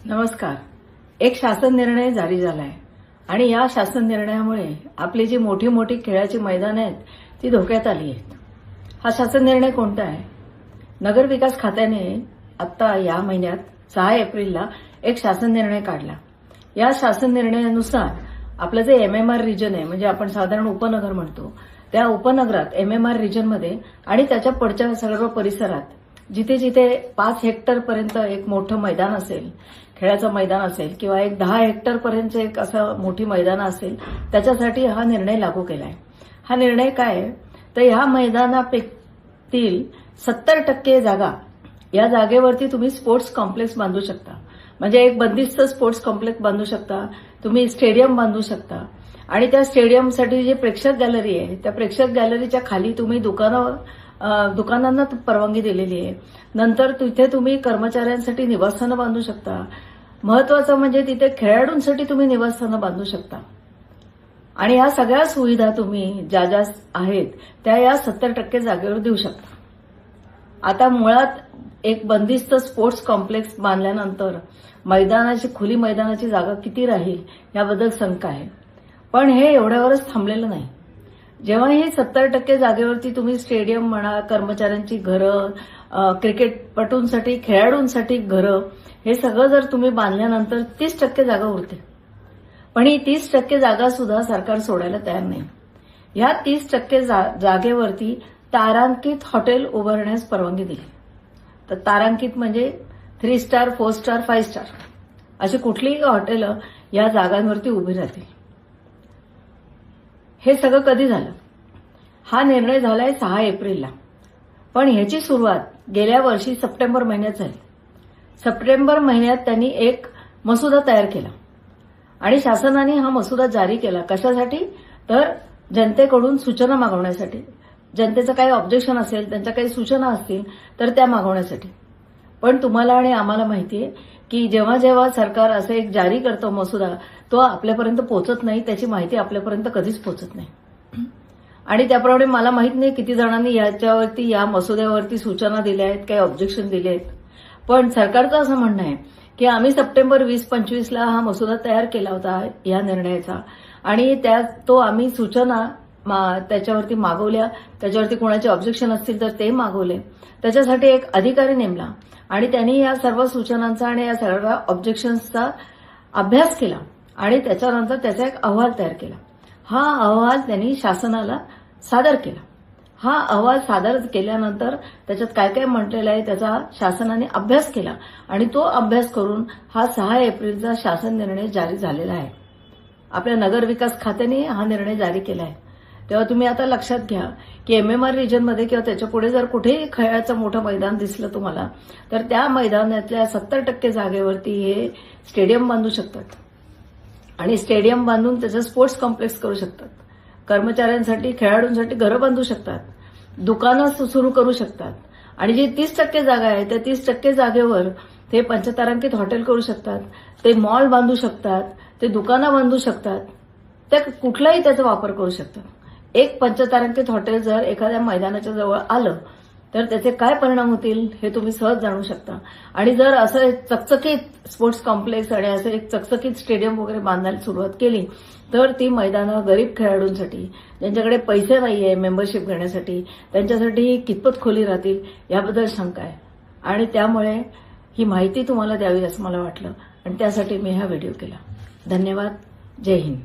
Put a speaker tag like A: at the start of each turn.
A: नमस्कार. एक शासन निर्णय जारी झालाय आणि या शासन निर्णयामुळे आपली जी मोठी मोठी खेळाची मैदानं आहेत ती धोक्यात आली आहेत. हा शासन निर्णय कोणता आहे? नगर विकास खात्याने आता या महिन्यात 6 एप्रिलला एक शासन निर्णय काढला. या शासन निर्णयानुसार आपलं जे एमएमआर रिजन आहे, म्हणजे आपण साधारण उपनगर म्हणतो, त्या उपनगरात एमएमआर रिजनमध्ये आणि त्याच्या पुढच्या सर्व परिसरात जिथे जिथे 5 हेक्टर पर्यंत एक मोठं मैदान असेल, खेळाचं मैदान असेल किंवा एक 10 हेक्टर पर्यंत एक असं मोठी मैदान असेल, त्याच्यासाठी हा निर्णय लागू केलाय. हा निर्णय काय आहे तर ह्या मैदानातील 70% जागा, या जागेवरती तुम्ही स्पोर्ट्स कॉम्प्लेक्स बांधू शकता. म्हणजे एक बंदिस्त स्पोर्ट्स कॉम्प्लेक्स बांधू शकता, तुम्ही स्टेडियम बांधू शकता आणि त्या स्टेडियमसाठी जी प्रेक्षक गॅलरी आहे त्या प्रेक्षक गॅलरीच्या खाली तुम्ही दुकानांना परवानगी दिलेली आहे. नंतर तिथे तुम्ही कर्मचाऱ्यांसाठी निवासस्थानं बांधू शकता. महत्वाचं म्हणजे तिथे खेळाडूंसाठी तुम्ही निवासस्थानं बांधू शकता आणि या सगळ्या सुविधा तुम्ही ज्या ज्या आहेत त्या या 70% जागेवर देऊ शकता. आता मुळात एक बंदिस्त स्पोर्ट्स कॉम्प्लेक्स बांधल्यानंतर मैदानाची खुली मैदानाची जागा किती राहील याबद्दल शंका आहे. पण हे एवढ्यावरच थांबलेलं नाही. जेव्हा ही 70% जागेवरती तुम्ही स्टेडियम म्हणा, कर्मचाऱ्यांची घरं, क्रिकेटपटूंसाठी, खेळाडूंसाठी घरं, हे सगळं जर तुम्ही बांधल्यानंतर 30% जागा उरते. पण ही 30% जागा सुद्धा सरकार सोडायला तयार नाही. या 30% जागेवरती तारांकित हॉटेल उभारण्यास परवानगी दिली. तर तारांकित म्हणजे 3 स्टार, 4 स्टार, 5 स्टार अशी कुठलीही हॉटेलं या जागांवरती उभी राहतील. हे सगळं कधी झालं? हा निर्णय झालाय 6 एप्रिलला. पण ह्याची सुरुवात गेल्या वर्षी सप्टेंबर महिन्यात झाली. सप्टेंबर महिन्यात त्यांनी एक मसुदा तयार केला आणि शासनाने हा मसुदा जारी केला. कशासाठी? तर जनतेकडून सूचना मागवण्यासाठी. जनतेचं काही ऑब्जेक्शन असेल, त्यांच्या काही सूचना असतील तर त्या मागवण्यासाठी. पण तुम्हाला आणि आम्हाला माहितीये की जेव्हा जेव्हा सरकार असं एक जारी करतो मसुदा, तो आपल्यापर्यंत पोहोचत नाही, त्याची माहिती आपल्यापर्यंत कधीच पोहोचत नाही. आणि त्याप्रमाणे मला माहित नाही किती जणांनी याच्यावरती, या मसुद्यावरती सूचना दिल्या आहेत, काही ऑब्जेक्शन दिले आहेत. पण सरकारचं असं म्हणणं आहे की आम्ही सप्टेंबर 20-25ला हा मसुदा तयार केला होता या निर्णयाचा आणि तो आम्ही सूचना त्याच्यावरती मागवल्या. त्याच्यावरती कोणाचे ऑब्जेक्शन असतील तर ते मागवले. त्याच्यासाठी एक अधिकारी नेमला आणि त्यांनी या सर्व सूचनांचा आणि या सर्व ऑब्जेक्शन्सचा अभ्यास केला आणि त्याच्यानंतर त्याचा एक अहवाल तयार केला. हा अहवाल त्यांनी शासनाला सादर केला. हा अहवाल सादर केल्यानंतर त्याच्यात काय काय म्हटलेलं आहे त्याचा शासनाने अभ्यास केला आणि तो अभ्यास करून हा 6 एप्रिलचा शासन निर्णय जारी झालेला आहे. आपल्या नगर विकास खात्याने हा निर्णय जारी केला आहे. तेव्हा तुम्ही आता लक्षात घ्या की एमएमआर रिजनमध्ये किंवा त्याच्या पुढे जर कुठेही खेळाचं मोठं मैदान दिसलं तुम्हाला तर त्या मैदानातल्या 70% जागेवरती हे स्टेडियम बांधू शकतात आणि स्टेडियम बांधून त्याचं स्पोर्ट्स कॉम्प्लेक्स करू शकतात. कर्मचाऱ्यांसाठी, खेळाडूंसाठी घरं बांधू शकतात, दुकानं सुरू करू शकतात आणि जी 30% जागा आहे त्या 30% जागेवर ते पंचतारांकित हॉटेल करू शकतात, ते मॉल बांधू शकतात, ते दुकानं बांधू शकतात, त्या कुठलाही त्याचा वापर करू शकतात. एक पंचतारांकित हॉटेल जर एखाद्या मैदानाच्या जवळ आलं तर त्याचे काय परिणाम होतील हे तुम्ही सहज जाणू शकता. आणि जर असं चकचकीत स्पोर्ट्स कॉम्प्लेक्स आणि असं एक चकचकीत स्टेडियम वगैरे बांधायला सुरुवात केली तर ती मैदानं गरीब खेळाडूंसाठी, ज्यांच्याकडे पैसे नाहीये मेंबरशिप घेण्यासाठी, त्यांच्यासाठी कितपत खोली राहतील याबद्दल शंका आहे. आणि त्यामुळे ही माहिती तुम्हाला द्यावी असं मला वाटलं आणि त्यासाठी मी हा व्हिडिओ केला. धन्यवाद. जय हिंद.